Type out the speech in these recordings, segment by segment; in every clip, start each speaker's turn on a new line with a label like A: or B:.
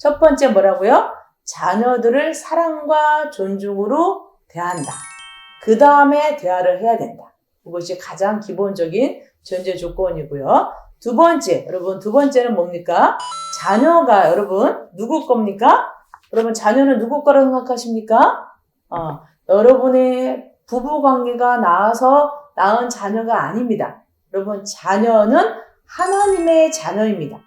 A: 첫 번째 뭐라고요? 자녀들을 사랑과 존중으로 대한다. 그 다음에 대화를 해야 된다. 이것이 가장 기본적인 전제 조건이고요. 두 번째, 여러분 두 번째는 뭡니까? 자녀가 여러분 누구 겁니까? 여러분 자녀는 누구 거라고 생각하십니까? 여러분의 부부관계가 나와서 낳은 자녀가 아닙니다. 여러분 자녀는 하나님의 자녀입니다.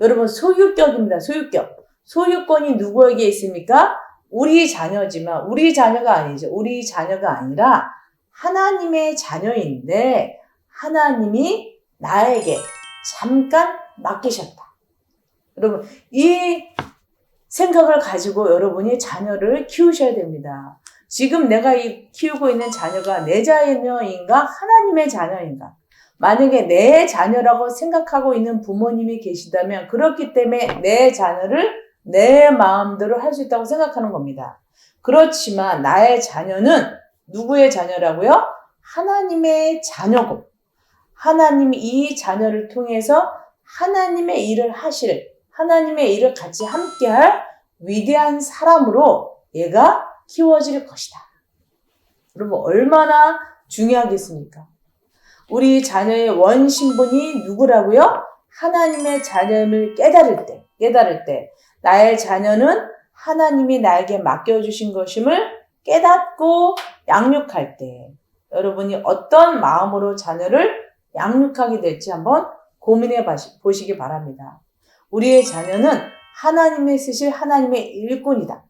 A: 여러분 소유격입니다. 소유격. 소유권이 누구에게 있습니까? 우리 자녀지만 우리 자녀가 아니죠. 우리 자녀가 아니라 하나님의 자녀인데 하나님이 나에게 잠깐 맡기셨다. 여러분 이 생각을 가지고 여러분이 자녀를 키우셔야 됩니다. 지금 내가 키우고 있는 자녀가 내 자녀인가 하나님의 자녀인가? 만약에 내 자녀라고 생각하고 있는 부모님이 계시다면 그렇기 때문에 내 자녀를 내 마음대로 할 수 있다고 생각하는 겁니다. 그렇지만 나의 자녀는 누구의 자녀라고요? 하나님의 자녀고 하나님이 이 자녀를 통해서 하나님의 일을 하실 하나님의 일을 같이 함께할 위대한 사람으로 얘가 키워질 것이다. 여러분 얼마나 중요하겠습니까? 우리 자녀의 원신분이 누구라고요? 하나님의 자녀임을 깨달을 때 나의 자녀는 하나님이 나에게 맡겨주신 것임을 깨닫고 양육할 때 여러분이 어떤 마음으로 자녀를 양육하게 될지 한번 고민해 보시기 바랍니다. 우리의 자녀는 하나님의 쓰실 하나님의 일꾼이다.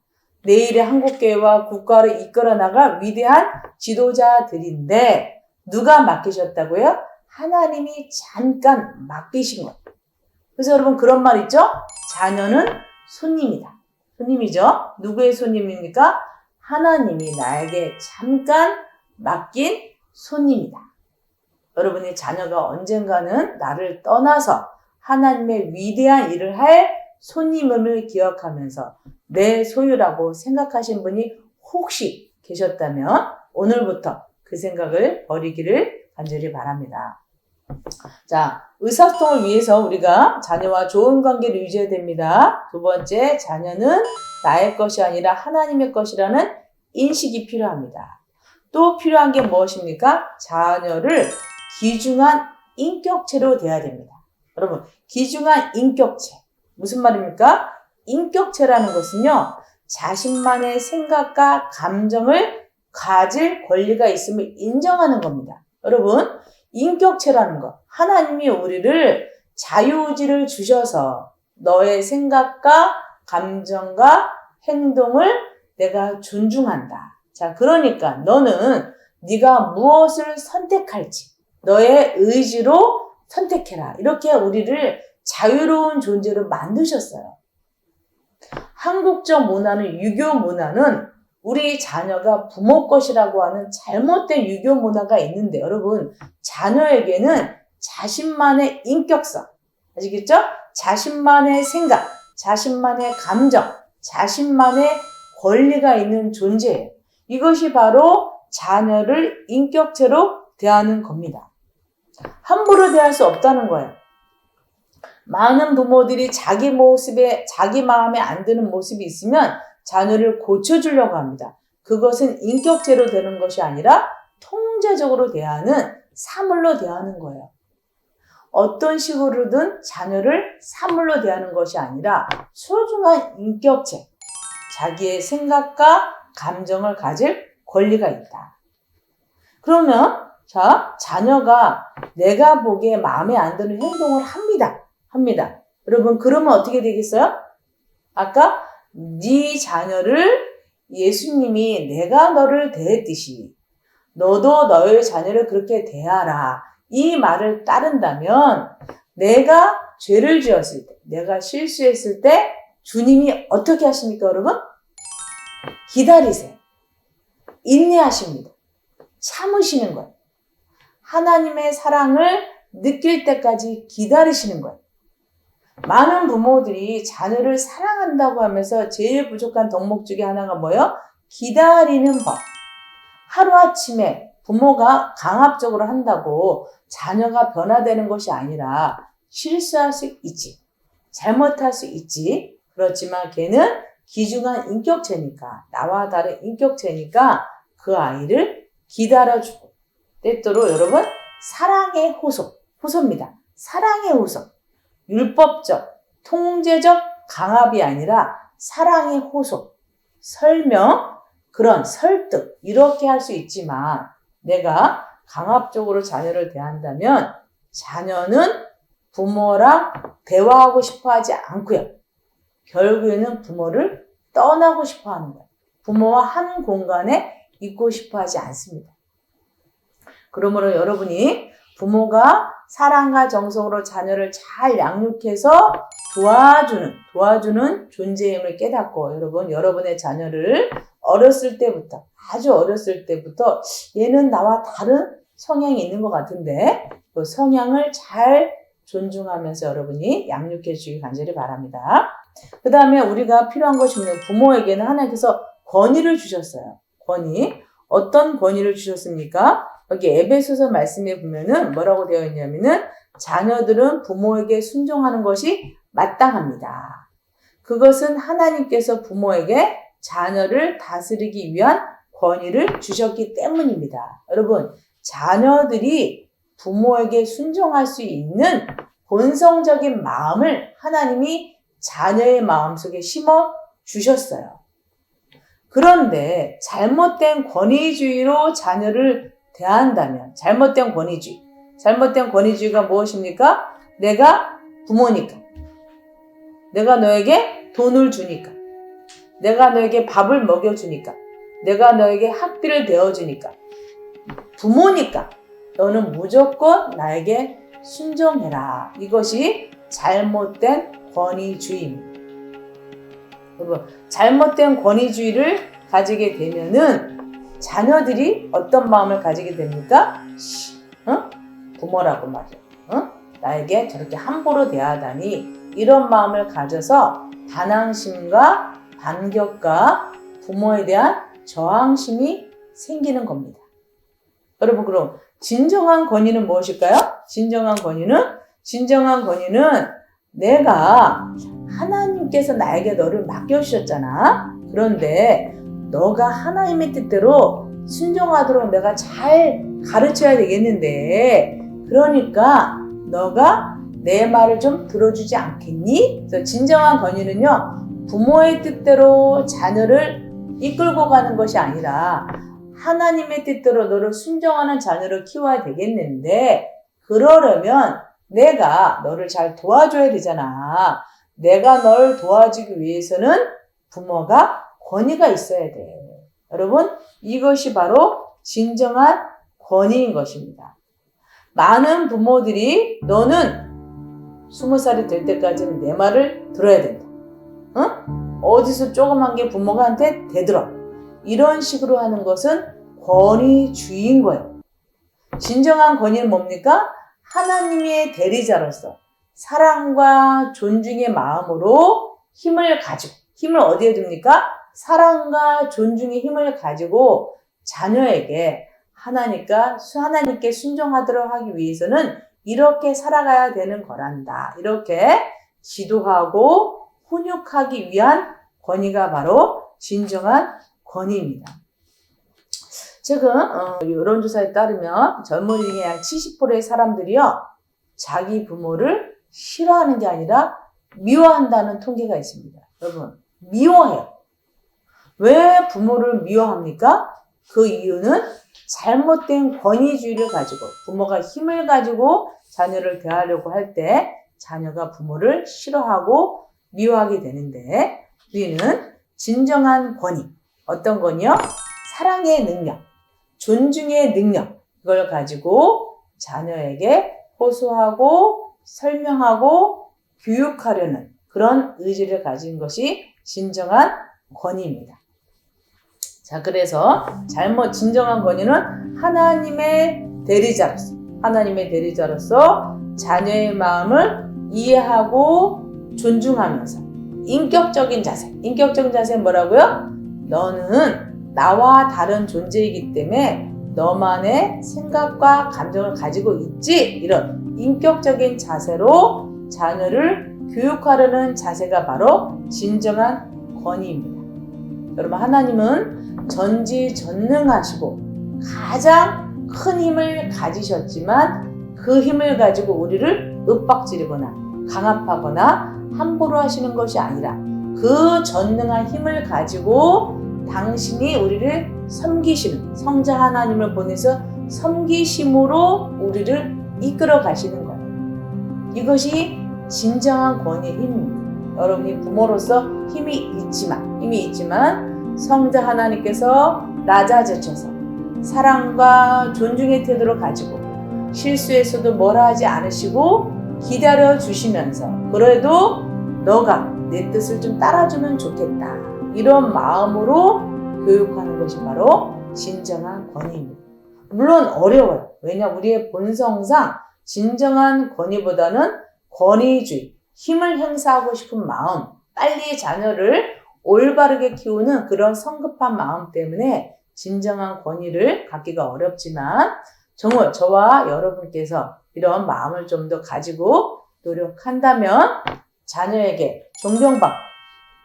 A: 내일의 한국교회와 국가를 이끌어 나갈 위대한 지도자들인데 누가 맡기셨다고요? 하나님이 잠깐 맡기신 거예요. 그래서 여러분 그런 말 있죠? 자녀는 손님이다. 손님이죠? 누구의 손님입니까? 하나님이 나에게 잠깐 맡긴 손님이다. 여러분의 자녀가 언젠가는 나를 떠나서 하나님의 위대한 일을 할 손님임을 기억하면서 내 소유라고 생각하신 분이 혹시 계셨다면 오늘부터 그 생각을 버리기를 간절히 바랍니다. 자, 의사소통을 위해서 우리가 자녀와 좋은 관계를 유지해야 됩니다. 두 번째, 자녀는 나의 것이 아니라 하나님의 것이라는 인식이 필요합니다. 또 필요한 게 무엇입니까? 자녀를 귀중한 인격체로 대해야 됩니다. 여러분, 귀중한 인격체. 무슨 말입니까? 인격체라는 것은요, 자신만의 생각과 감정을 가질 권리가 있음을 인정하는 겁니다. 여러분, 인격체라는 것. 하나님이 우리를 자유의지를 주셔서 너의 생각과 감정과 행동을 내가 존중한다. 자, 그러니까 너는 네가 무엇을 선택할지 너의 의지로 선택해라. 이렇게 우리를 자유로운 존재로 만드셨어요. 한국적 문화는 유교 문화는 우리 자녀가 부모 것이라고 하는 잘못된 유교 문화가 있는데 여러분 자녀에게는 자신만의 인격성 아시겠죠? 자신만의 생각, 자신만의 감정, 자신만의 권리가 있는 존재예요. 이것이 바로 자녀를 인격체로 대하는 겁니다. 함부로 대할 수 없다는 거예요. 많은 부모들이 자기 모습에 자기 마음에 안 드는 모습이 있으면 자녀를 고쳐주려고 합니다. 그것은 인격체로 되는 것이 아니라 통제적으로 대하는 사물로 대하는 거예요. 어떤 식으로든 자녀를 사물로 대하는 것이 아니라 소중한 인격체, 자기의 생각과 감정을 가질 권리가 있다. 그러면 자, 자녀가 내가 보기에 마음에 안 드는 행동을 합니다. 여러분 그러면 어떻게 되겠어요? 아까 네 자녀를 예수님이 내가 너를 대했듯이 너도 너의 자녀를 그렇게 대하라. 이 말을 따른다면 내가 죄를 지었을 때, 내가 실수했을 때 주님이 어떻게 하십니까, 여러분? 기다리세요. 인내하십니다. 참으시는 거예요. 하나님의 사랑을 느낄 때까지 기다리시는 거예요. 많은 부모들이 자녀를 사랑한다고 하면서 제일 부족한 덕목 중에 하나가 뭐예요? 기다리는 법. 하루아침에 부모가 강압적으로 한다고 자녀가 변화되는 것이 아니라 실수할 수 있지. 잘못할 수 있지. 그렇지만 걔는 귀중한 인격체니까, 나와 다른 인격체니까 그 아이를 기다려주고, 때때로 여러분 사랑의 호소입니다. 사랑의 호소. 율법적, 통제적 강압이 아니라 사랑의 호소, 설명, 그런 설득, 이렇게 할 수 있지만 내가 강압적으로 자녀를 대한다면 자녀는 부모랑 대화하고 싶어 하지 않고요. 결국에는 부모를 떠나고 싶어 하는 거예요. 부모와 한 공간에 있고 싶어 하지 않습니다. 그러므로 여러분이 부모가 사랑과 정성으로 자녀를 잘 양육해서 도와주는 존재임을 깨닫고, 여러분의 자녀를 아주 어렸을 때부터 얘는 나와 다른 성향이 있는 것 같은데 그 성향을 잘 존중하면서 여러분이 양육해 주시기 간절히 바랍니다. 그 다음에 우리가 필요한 것이 뭐냐면 부모에게는 하나님께서 권위를 주셨어요. 어떤 권위를 주셨습니까? 여기 에베소서 말씀에 보면은 뭐라고 되어 있냐면은 자녀들은 부모에게 순종하는 것이 마땅합니다. 그것은 하나님께서 부모에게 자녀를 다스리기 위한 권위를 주셨기 때문입니다. 여러분, 자녀들이 부모에게 순종할 수 있는 본성적인 마음을 하나님이 자녀의 마음속에 심어 주셨어요. 그런데 잘못된 권위주의로 자녀를 대한다면, 잘못된 권위주의가 무엇입니까? 내가 부모니까, 내가 너에게 돈을 주니까, 내가 너에게 밥을 먹여주니까, 내가 너에게 학비를 대어주니까, 부모니까 너는 무조건 나에게 순종해라. 이것이 잘못된 권위주의입니다. 여러분, 잘못된 권위주의를 가지게 되면은 자녀들이 어떤 마음을 가지게 됩니까? 부모라고 말이야. 나에게 저렇게 함부로 대하다니, 이런 마음을 가져서 반항심과 반격과 부모에 대한 저항심이 생기는 겁니다. 여러분, 그럼 진정한 권위는 무엇일까요? 진정한 권위는 내가 하나님께서 나에게 너를 맡겨주셨잖아. 그런데 너가 하나님의 뜻대로 순종하도록 내가 잘 가르쳐야 되겠는데, 그러니까 너가 내 말을 좀 들어주지 않겠니? 그래서 진정한 권위는요, 부모의 뜻대로 자녀를 이끌고 가는 것이 아니라 하나님의 뜻대로 너를 순종하는 자녀를 키워야 되겠는데, 그러려면 내가 너를 잘 도와줘야 되잖아. 내가 널 도와주기 위해서는 부모가 권위가 있어야 돼. 여러분, 이것이 바로 진정한 권위인 것입니다. 많은 부모들이 너는 20살이 될 때까지는 내 말을 들어야 된다. 어디서 조그만 게 부모한테 대들어. 이런 식으로 하는 것은 권위주의인 거예요. 진정한 권위는 뭡니까? 하나님의 대리자로서 사랑과 존중의 마음으로 힘을 어디에 둡니까? 사랑과 존중의 힘을 가지고 자녀에게 하나님께 순종하도록 하기 위해서는 이렇게 살아가야 되는 거란다. 이렇게 기도하고 훈육하기 위한 권위가 바로 진정한 권위입니다. 지금 여론조사에 따르면 젊은이 중에 약 70%의 사람들이요, 자기 부모를 싫어하는 게 아니라 미워한다는 통계가 있습니다. 여러분, 미워해요. 왜 부모를 미워합니까? 그 이유는 잘못된 권위주의를 가지고, 부모가 힘을 가지고 자녀를 대하려고 할 때 자녀가 부모를 싫어하고 미워하게 되는데, 우리는 진정한 권위, 어떤 권위요? 사랑의 능력, 존중의 능력, 이걸 가지고 자녀에게 호소하고 설명하고 교육하려는 그런 의지를 가진 것이 진정한 권위입니다. 자, 그래서 진정한 권위는 하나님의 대리자로서 자녀의 마음을 이해하고 존중하면서 인격적인 자세는 뭐라고요? 너는 나와 다른 존재이기 때문에 너만의 생각과 감정을 가지고 있지? 이런 인격적인 자세로 자녀를 교육하려는 자세가 바로 진정한 권위입니다. 여러분, 하나님은 전지전능하시고 가장 큰 힘을 가지셨지만 그 힘을 가지고 우리를 윽박지르거나 강압하거나 함부로 하시는 것이 아니라 그 전능한 힘을 가지고 당신이 우리를 섬기시는 성자 하나님을 보내서 섬기심으로 우리를 이끌어 가시는 거예요. 이것이 진정한 권위의 힘입니다. 여러분이 부모로서 힘이 있지만 성자 하나님께서 낮아져서 사랑과 존중의 태도를 가지고 실수에서도 뭐라 하지 않으시고 기다려 주시면서 그래도 너가 내 뜻을 좀 따라주면 좋겠다, 이런 마음으로 교육하는 것이 바로 진정한 권위입니다. 물론 어려워요. 왜냐, 우리의 본성상 진정한 권위보다는 권위주의, 힘을 행사하고 싶은 마음, 빨리 자녀를 올바르게 키우는 그런 성급한 마음 때문에 진정한 권위를 갖기가 어렵지만, 정말 저와 여러분께서 이런 마음을 좀 더 가지고 노력한다면 자녀에게 존경받고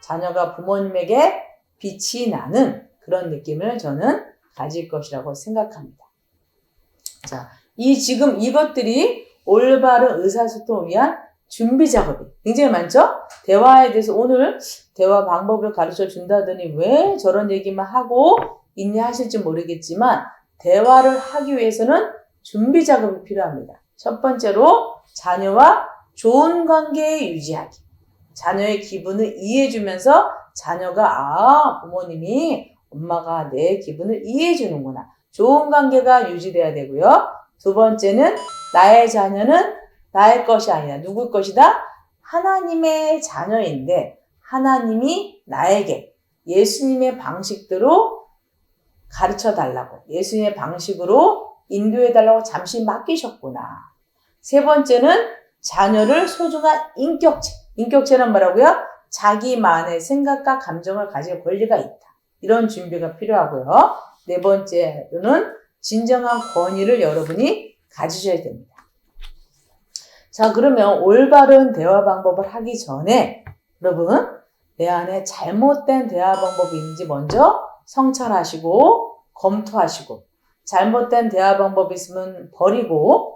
A: 자녀가 부모님에게 빛이 나는 그런 느낌을 저는 가질 것이라고 생각합니다. 자, 지금 이것들이 올바른 의사소통을 위한 준비 작업이 굉장히 많죠? 대화에 대해서 오늘 대화 방법을 가르쳐 준다더니 왜 저런 얘기만 하고 있냐 하실지 모르겠지만, 대화를 하기 위해서는 준비 작업이 필요합니다. 첫 번째로 자녀와 좋은 관계 유지하기. 자녀의 기분을 이해해주면서 자녀가 부모님이, 엄마가 내 기분을 이해해주는구나, 좋은 관계가 유지돼야 되고요. 두 번째는 나의 자녀는 나의 것이 아니라 누구 것이다? 하나님의 자녀인데 하나님이 나에게 예수님의 방식대로 가르쳐달라고, 예수님의 방식으로 인도해달라고 잠시 맡기셨구나. 세 번째는 자녀를 소중한 인격체는 뭐라고요? 자기만의 생각과 감정을 가질 권리가 있다. 이런 준비가 필요하고요. 네 번째로는 진정한 권위를 여러분이 가지셔야 됩니다. 자, 그러면 올바른 대화 방법을 하기 전에 여러분, 내 안에 잘못된 대화 방법이 있는지 먼저 성찰하시고 검토하시고, 잘못된 대화 방법이 있으면 버리고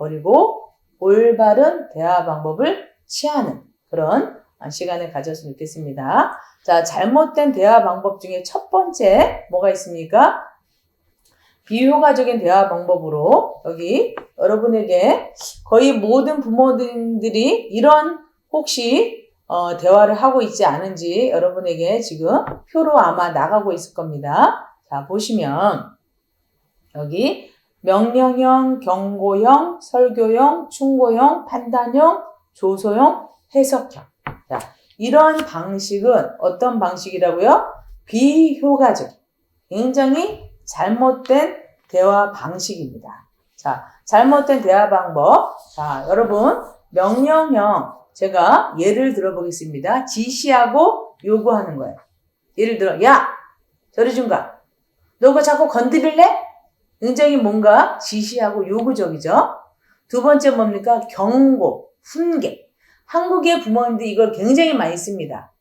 A: 올바른 대화 방법을 취하는 그런 시간을 가졌으면 좋겠습니다. 자, 잘못된 대화 방법 중에 첫 번째 뭐가 있습니까? 비효과적인 대화 방법으로, 여기 여러분에게 거의 모든 부모님들이 이런 혹시 대화를 하고 있지 않은지 여러분에게 지금 표로 아마 나가고 있을 겁니다. 자, 보시면 여기 명령형, 경고형, 설교형, 충고형, 판단형, 조소형, 해석형. 자, 이런 방식은 어떤 방식이라고요? 비효과적, 굉장히 잘못된 대화 방식입니다. 자, 잘못된 대화 방법. 자, 여러분, 명령형, 제가 예를 들어보겠습니다. 지시하고 요구하는 거예요. 예를 들어, 야, 저리 좀 가. 너가 자꾸 건드릴래? 굉장히 뭔가 지시하고 요구적이죠. 두 번째 뭡니까? 경고, 훈계. 한국의 부모님들이 이걸 굉장히 많이 씁니다.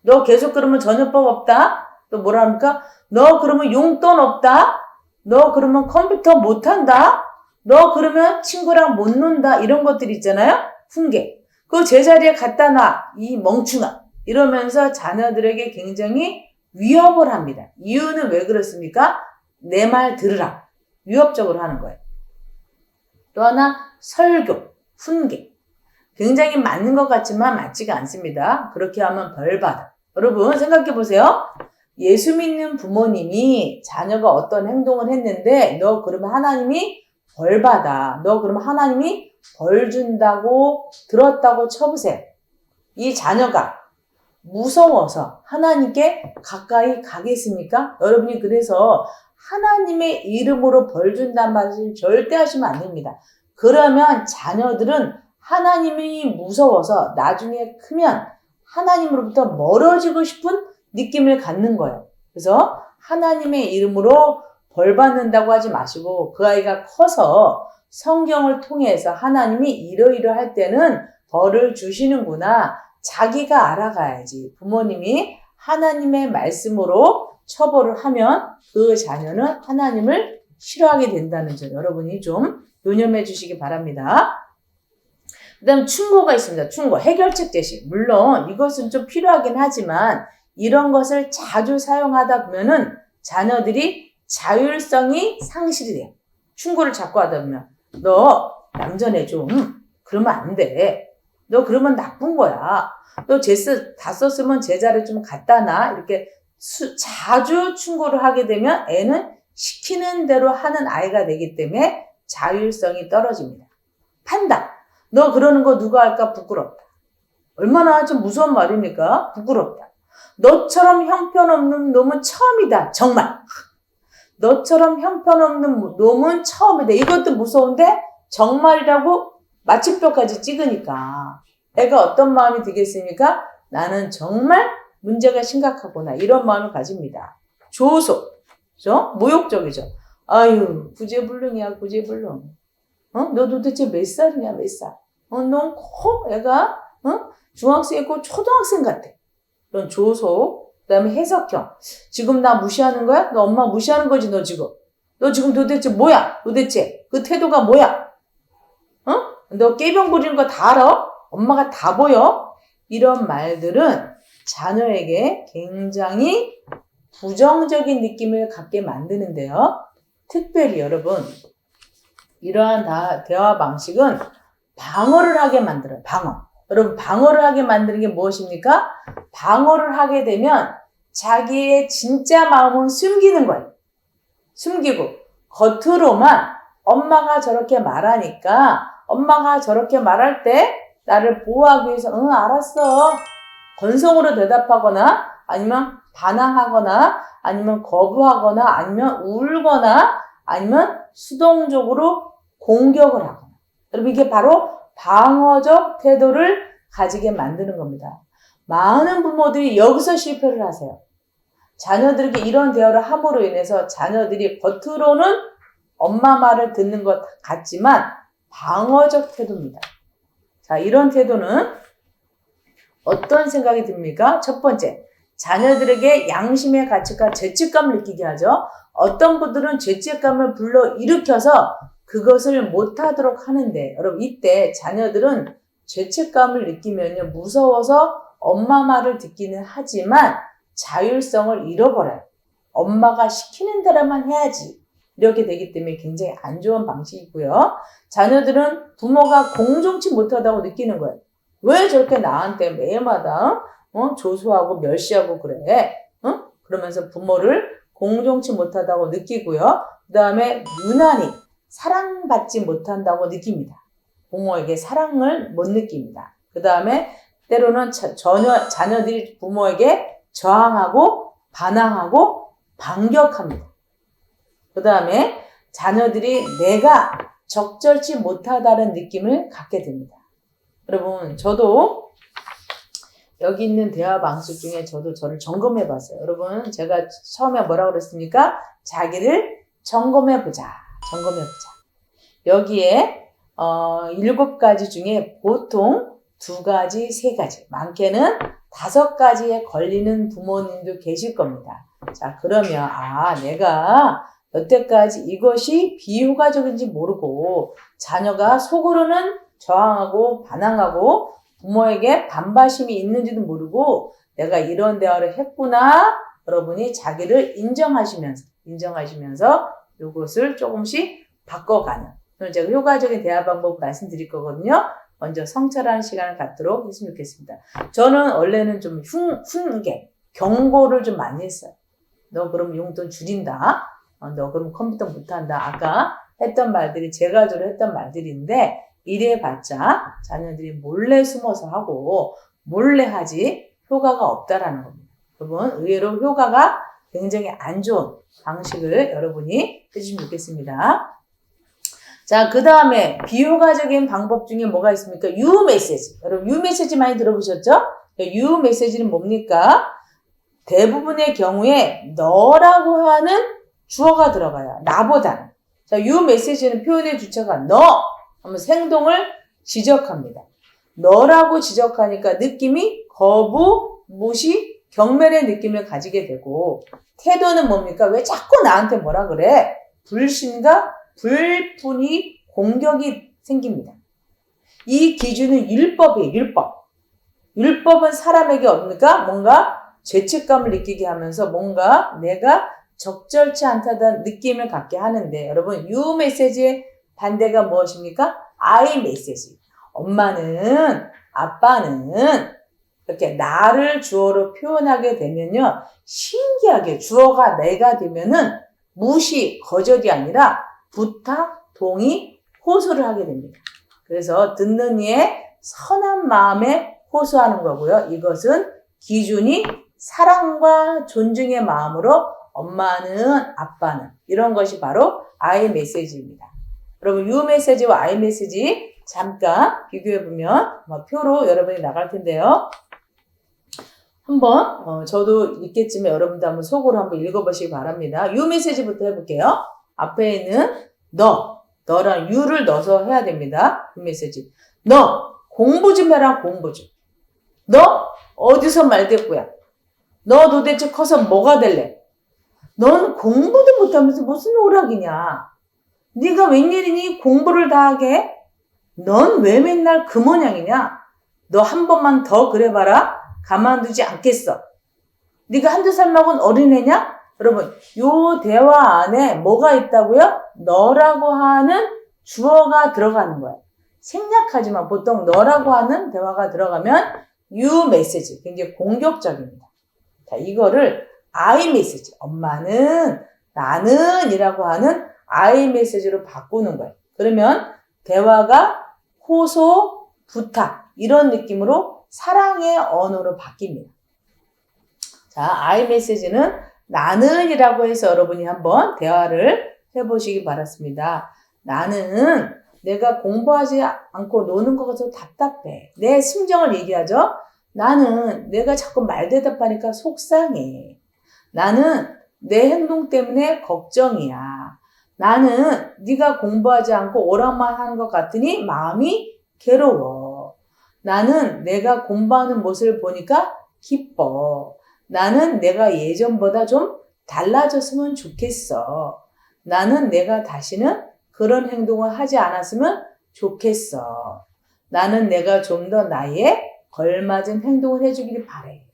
A: 너 계속 그러면 전요법 없다? 또 뭐라 합니까? 너 그러면 용돈 없다? 너 그러면 컴퓨터 못한다? 너 그러면 친구랑 못 논다? 이런 것들 있잖아요? 훈계. 그거 제자리에 갖다 놔, 이 멍충아. 이러면서 자녀들에게 굉장히 위협을 합니다. 이유는 왜 그렇습니까? 내 말 들으라. 위협적으로 하는 거예요. 또 하나, 설교, 훈계. 굉장히 맞는 것 같지만 맞지가 않습니다. 그렇게 하면 벌받아. 여러분 생각해 보세요. 예수 믿는 부모님이 자녀가 어떤 행동을 했는데 너 그러면 하나님이 벌받아, 너 그러면 하나님이 벌 준다고 들었다고 쳐보세요. 이 자녀가 무서워서 하나님께 가까이 가겠습니까? 여러분이 그래서 하나님의 이름으로 벌 준다는 말을 절대 하시면 안 됩니다. 그러면 자녀들은 하나님이 무서워서 나중에 크면 하나님으로부터 멀어지고 싶은 느낌을 갖는 거예요. 그래서 하나님의 이름으로 벌 받는다고 하지 마시고, 그 아이가 커서 성경을 통해서 하나님이 이러이러할 때는 벌을 주시는구나, 자기가 알아가야지. 부모님이 하나님의 말씀으로 처벌을 하면 그 자녀는 하나님을 싫어하게 된다는 점 여러분이 좀 유념해 주시기 바랍니다. 그 다음 충고가 있습니다. 충고, 해결책 제시. 물론 이것은 좀 필요하긴 하지만 이런 것을 자주 사용하다 보면은 자녀들이 자율성이 상실이 돼요. 충고를 자꾸 하다 보면 너 얌전해 좀. 그러면 안 돼. 너 그러면 나쁜 거야. 너 다 썼으면 제자를 좀 갖다 놔. 이렇게 자주 충고를 하게 되면 애는 시키는 대로 하는 아이가 되기 때문에 자율성이 떨어집니다. 판단. 너 그러는 거 누가 할까? 부끄럽다. 얼마나 좀 무서운 말입니까? 부끄럽다. 너처럼 형편없는 놈은 처음이다. 정말. 너처럼 형편없는 놈은 처음이다. 이것도 무서운데 정말이라고 마침표까지 찍으니까 애가 어떤 마음이 들겠습니까? 나는 정말 문제가 심각하구나. 이런 마음을 가집니다. 조소. 그죠? 모욕적이죠. 아유, 구제불능이야, 구제불능. 너 도대체 몇 살이냐, 몇 살? 넌 꼭 애가, 중학생이고 초등학생 같아. 이런 조소. 그 다음에 해석형. 지금 나 무시하는 거야? 너 엄마 무시하는 거지, 너 지금. 너 지금 도대체 뭐야? 도대체. 그 태도가 뭐야? 너 깨병 부리는 거 다 알아? 엄마가 다 보여? 이런 말들은 자녀에게 굉장히 부정적인 느낌을 갖게 만드는데요. 특별히 여러분, 이러한 대화 방식은 방어를 하게 만들어요. 방어. 여러분, 방어를 하게 만드는 게 무엇입니까? 방어를 하게 되면 자기의 진짜 마음은 숨기는 거예요. 숨기고 겉으로만 엄마가 저렇게 말하니까 엄마가 저렇게 말할 때 나를 보호하기 위해서 응 알았어. 건성으로 대답하거나 아니면 반항하거나 아니면 거부하거나 아니면 울거나 아니면 수동적으로 공격을 하거나. 여러분 이게 바로 방어적 태도를 가지게 만드는 겁니다. 많은 부모들이 여기서 실패를 하세요. 자녀들에게 이런 대화를 함으로 인해서 자녀들이 겉으로는 엄마 말을 듣는 것 같지만 방어적 태도입니다. 자, 이런 태도는 어떤 생각이 듭니까? 첫 번째, 자녀들에게 양심의 가치과 죄책감을 느끼게 하죠. 어떤 분들은 죄책감을 불러일으켜서 그것을 못하도록 하는데 여러분 이때 자녀들은 죄책감을 느끼면요 무서워서 엄마 말을 듣기는 하지만 자율성을 잃어버려요. 엄마가 시키는 대로만 해야지. 이렇게 되기 때문에 굉장히 안 좋은 방식이고요. 자녀들은 부모가 공정치 못하다고 느끼는 거예요. 왜 저렇게 나한테 매일마다 조소하고 멸시하고 그래? 그러면서 부모를 공정치 못하다고 느끼고요. 그 다음에 유난히 사랑받지 못한다고 느낍니다. 부모에게 사랑을 못 느낍니다. 그 다음에 때로는 자녀들이 부모에게 저항하고 반항하고 반격합니다. 그 다음에 자녀들이 내가 적절치 못하다는 느낌을 갖게 됩니다. 여러분 저도 여기 있는 대화 방식 중에 저도 저를 점검해 봤어요. 여러분 제가 처음에 뭐라고 그랬습니까? 자기를 점검해 보자. 여기에 7가지 중에 보통 2가지, 3가지, 많게는 5가지에 걸리는 부모님도 계실 겁니다. 자, 그러면 내가 여태까지 이것이 비효과적인지 모르고 자녀가 속으로는 저항하고 반항하고 부모에게 반발심이 있는지도 모르고 내가 이런 대화를 했구나. 여러분이 자기를 인정하시면서 이것을 조금씩 바꿔가는. 오늘 제가 효과적인 대화 방법 말씀드릴 거거든요. 먼저 성찰하는 시간을 갖도록 했으면 좋겠습니다. 저는 원래는 좀 훈계, 경고를 좀 많이 했어요. 너 그럼 용돈 줄인다. 너 그럼 컴퓨터 못한다. 아까 했던 말들이 제가 주로 했던 말들인데 이래봤자 자녀들이 몰래 숨어서 하고 몰래 하지 효과가 없다라는 겁니다. 여러분 의외로 효과가 굉장히 안 좋은 방식을 여러분이 해주시면 좋겠습니다. 자, 그 다음에 비효과적인 방법 중에 뭐가 있습니까? 유메시지. 여러분 유메시지 많이 들어보셨죠? 유메시지는 뭡니까? 대부분의 경우에 너라고 하는 주어가 들어가요. 나보다는. 자, 유메시지는 표현의 주체가 너 하면서 행동을 지적합니다. 너라고 지적하니까 느낌이 거부, 무시, 경멸의 느낌을 가지게 되고 태도는 뭡니까? 왜 자꾸 나한테 뭐라 그래? 불신과 불분이 공격이 생깁니다. 이 기준은 율법이에요. 율법. 율법은 사람에게 뭡니까? 뭔가 죄책감을 느끼게 하면서 뭔가 내가 적절치 않다는 느낌을 갖게 하는데 여러분 유 메시지의 반대가 무엇입니까? I 메시지. 엄마는 아빠는 이렇게 나를 주어로 표현하게 되면요. 신기하게 주어가 내가 되면은 무시, 거절이 아니라 부탁, 동의, 호소를 하게 됩니다. 그래서 듣는 이의 선한 마음에 호소하는 거고요. 이것은 기준이 사랑과 존중의 마음으로 엄마는 아빠는 이런 것이 바로 I 메시지입니다. 여러분 U 메시지와 I 메시지 잠깐 비교해보면 표로 여러분이 나갈 텐데요. 한번 저도 읽겠지만 여러분도 한번 속으로 한번 읽어보시기 바랍니다. U 메시지부터 해볼게요. 앞에 있는 너랑 U를 넣어서 해야 됩니다. U 메시지. 너 공부 좀 해라. 공부 좀. 너 어디서 말대꾸야. 너 도대체 커서 뭐가 될래? 넌 공부도 못하면서 무슨 오락이냐. 네가 웬일이니 공부를 다 하게? 넌 왜 맨날 그 모양이냐? 너 한 번만 더 그래봐라. 가만두지 않겠어. 네가 한두 살 먹은 어린애냐? 여러분, 요 대화 안에 뭐가 있다고요? 너라고 하는 주어가 들어가는 거예요. 생략하지만 보통 너라고 하는 대화가 들어가면 you 메시지, 굉장히 공격적입니다. 자, 이거를 I 메시지, 엄마는, 나는 이라고 하는 I 메시지로 바꾸는 거예요. 그러면 대화가 호소, 부탁 이런 느낌으로 사랑의 언어로 바뀝니다. 자, I 메시지는 나는 이라고 해서 여러분이 한번 대화를 해보시기 바랍니다. 나는 내가 공부하지 않고 노는 것 같아서 답답해. 내 심정을 얘기하죠. 나는 내가 자꾸 말대답하니까 속상해. 나는 내 행동 때문에 걱정이야. 나는 네가 공부하지 않고 오락만 하는 것 같으니 마음이 괴로워. 나는 내가 공부하는 모습을 보니까 기뻐. 나는 내가 예전보다 좀 달라졌으면 좋겠어. 나는 내가 다시는 그런 행동을 하지 않았으면 좋겠어. 나는 내가 좀 더 나에 걸맞은 행동을 해주길 바래.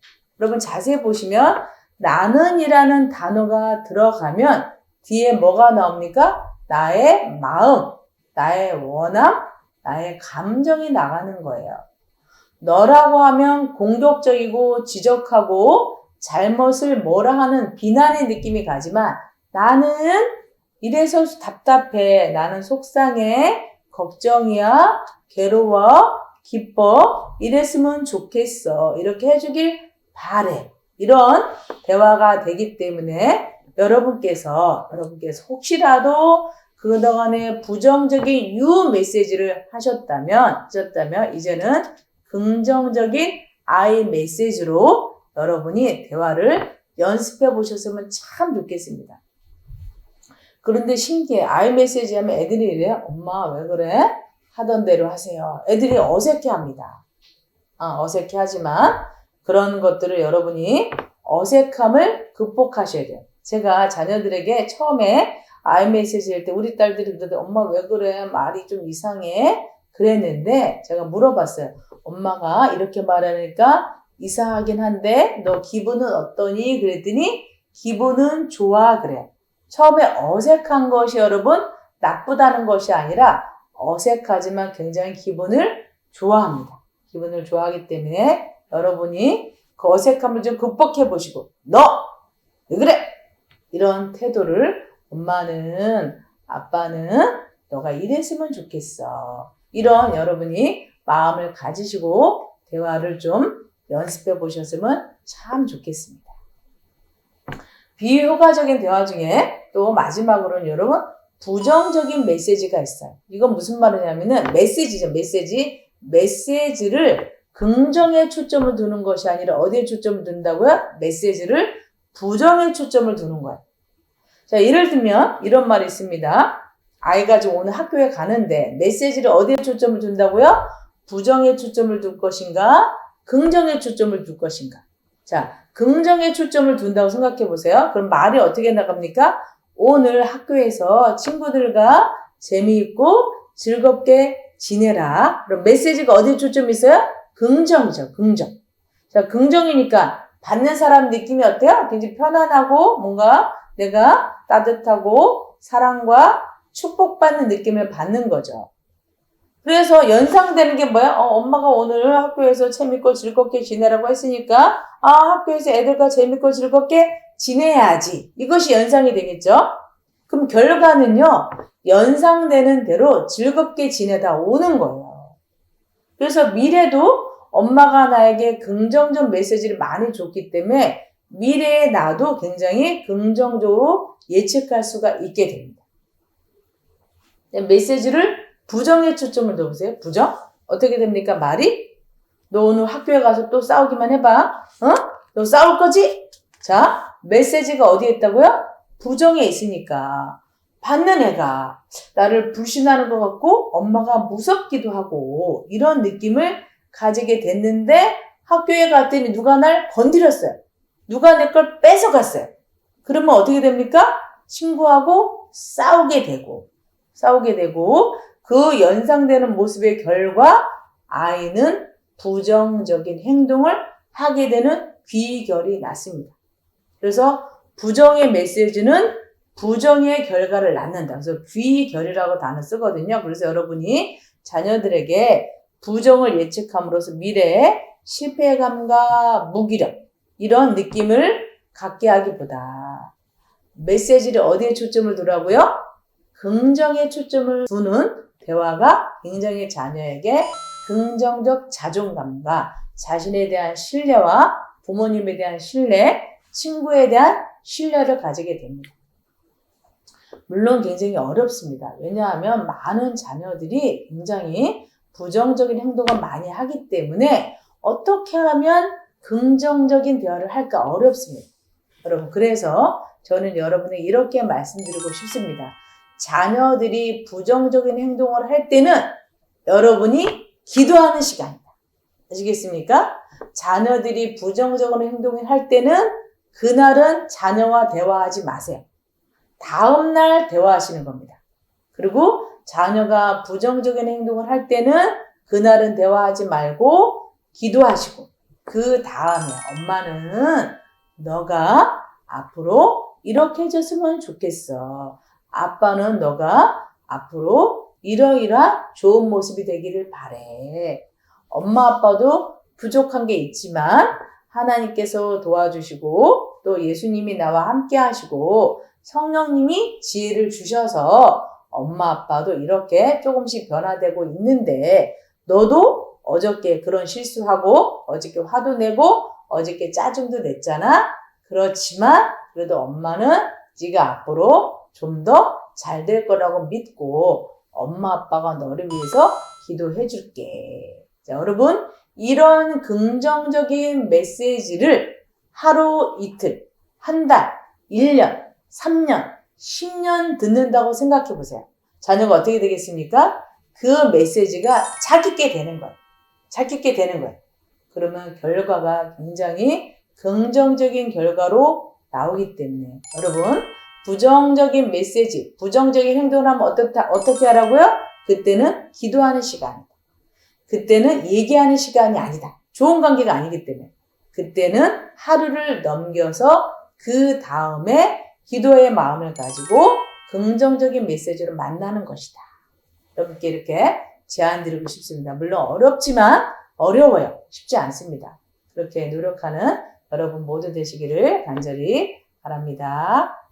A: 여러분 자세히 보시면 나는 이라는 단어가 들어가면 뒤에 뭐가 나옵니까? 나의 마음, 나의 원함, 나의 감정이 나가는 거예요. 너라고 하면 공격적이고 지적하고 잘못을 뭐라 하는 비난의 느낌이 가지만 나는 이래서 답답해, 나는 속상해, 걱정이야, 괴로워, 기뻐, 이랬으면 좋겠어, 이렇게 해주길 바래. 이런 대화가 되기 때문에 여러분께서 혹시라도 그동안에 부정적인 유 메시지를 하셨다면 이제는 긍정적인 I 메시지로 여러분이 대화를 연습해 보셨으면 참 좋겠습니다. 그런데 신기해. I 메시지 하면 애들이 이래요. 엄마 왜 그래? 하던 대로 하세요. 애들이 어색해 합니다. 어색해 하지만 그런 것들을 여러분이 어색함을 극복하셔야 돼요. 제가 자녀들에게 처음에 I 메시지 할 때 우리 딸들이 그러더니 엄마 왜 그래? 말이 좀 이상해? 그랬는데 제가 물어봤어요. 엄마가 이렇게 말하니까 이상하긴 한데 너 기분은 어떠니? 그랬더니 기분은 좋아 그래. 처음에 어색한 것이 여러분 나쁘다는 것이 아니라 어색하지만 굉장히 기분을 좋아합니다. 기분을 좋아하기 때문에 여러분이 그 어색함을 좀 극복해 보시고 너 왜 그래? 이런 태도를 엄마는 아빠는 너가 이랬으면 좋겠어. 이런 여러분이 마음을 가지시고 대화를 좀 연습해 보셨으면 참 좋겠습니다. 비효과적인 대화 중에 또 마지막으로는 여러분 부정적인 메시지가 있어요. 이건 무슨 말이냐면은 메시지죠. 메시지를 긍정에 초점을 두는 것이 아니라 어디에 초점을 둔다고요? 메시지를 부정에 초점을 두는 거예요. 자, 예를 들면 이런 말이 있습니다. 아이가 지금 오늘 학교에 가는데 메시지를 어디에 초점을 둔다고요? 부정에 초점을 둘 것인가? 긍정에 초점을 둘 것인가? 자, 긍정에 초점을 둔다고 생각해 보세요. 그럼 말이 어떻게 나갑니까? 오늘 학교에서 친구들과 재미있고 즐겁게 지내라. 그럼 메시지가 어디에 초점이 있어요? 긍정이죠. 긍정. 자, 긍정이니까 받는 사람 느낌이 어때요? 굉장히 편안하고 뭔가 내가 따뜻하고 사랑과 축복받는 느낌을 받는 거죠. 그래서 연상되는 게 뭐야? 엄마가 오늘 학교에서 재밌고 즐겁게 지내라고 했으니까 학교에서 애들과 재밌고 즐겁게 지내야지. 이것이 연상이 되겠죠? 그럼 결과는요. 연상되는 대로 즐겁게 지내다 오는 거예요. 그래서 미래도 엄마가 나에게 긍정적 메시지를 많이 줬기 때문에 미래의 나도 굉장히 긍정적으로 예측할 수가 있게 됩니다. 메시지를 부정에 초점을 둬보세요. 부정? 어떻게 됩니까? 말이? 너 오늘 학교에 가서 또 싸우기만 해봐. 너 싸울 거지? 자, 메시지가 어디에 있다고요? 부정에 있으니까 받는 애가 나를 불신하는 것 같고 엄마가 무섭기도 하고 이런 느낌을 가지게 됐는데 학교에 갔더니 누가 날 건드렸어요. 누가 내 걸 뺏어갔어요. 그러면 어떻게 됩니까? 친구하고 싸우게 되고 그 연상되는 모습의 결과 아이는 부정적인 행동을 하게 되는 귀결이 났습니다. 그래서 부정의 메시지는 부정의 결과를 낳는다. 그래서 귀결이라고 단어 쓰거든요. 그래서 여러분이 자녀들에게 부정을 예측함으로써 미래에 실패감과 무기력 이런 느낌을 갖게 하기보다 메시지를 어디에 초점을 두라고요? 긍정에 초점을 두는 대화가 굉장히 자녀에게 긍정적 자존감과 자신에 대한 신뢰와 부모님에 대한 신뢰, 친구에 대한 신뢰를 가지게 됩니다. 물론 굉장히 어렵습니다. 왜냐하면 많은 자녀들이 굉장히 부정적인 행동을 많이 하기 때문에 어떻게 하면 긍정적인 대화를 할까 어렵습니다. 여러분, 그래서 저는 여러분에게 이렇게 말씀드리고 싶습니다. 자녀들이 부정적인 행동을 할 때는 여러분이 기도하는 시간입니다. 아시겠습니까? 자녀들이 부정적인 행동을 할 때는 그날은 자녀와 대화하지 마세요. 다음날 대화하시는 겁니다. 그리고 자녀가 부정적인 행동을 할 때는 그날은 대화하지 말고 기도하시고 그 다음에 엄마는 너가 앞으로 이렇게 해줬으면 좋겠어. 아빠는 너가 앞으로 이러이러한 좋은 모습이 되기를 바래. 엄마 아빠도 부족한 게 있지만 하나님께서 도와주시고 또 예수님이 나와 함께 하시고 성령님이 지혜를 주셔서 엄마 아빠도 이렇게 조금씩 변화되고 있는데 너도 어저께 그런 실수하고 어저께 화도 내고 어저께 짜증도 냈잖아. 그렇지만 그래도 엄마는 네가 앞으로 좀 더 잘 될 거라고 믿고 엄마 아빠가 너를 위해서 기도해 줄게. 자, 여러분 이런 긍정적인 메시지를 하루 이틀, 한 달, 1년, 3년, 10년 듣는다고 생각해 보세요. 자녀가 어떻게 되겠습니까? 그 메시지가 자기게 되는 거예요. 자기게 되는 거예요. 그러면 결과가 굉장히 긍정적인 결과로 나오기 때문에 여러분 부정적인 메시지, 부정적인 행동을 하면 어떻게 하라고요? 그때는 기도하는 시간이다. 그때는 얘기하는 시간이 아니다. 좋은 관계가 아니기 때문에. 그때는 하루를 넘겨서 그 다음에 기도의 마음을 가지고 긍정적인 메시지로 만나는 것이다. 여러분께 이렇게 제안 드리고 싶습니다. 물론 어렵지만 어려워요. 쉽지 않습니다. 그렇게 노력하는 여러분 모두 되시기를 간절히 바랍니다.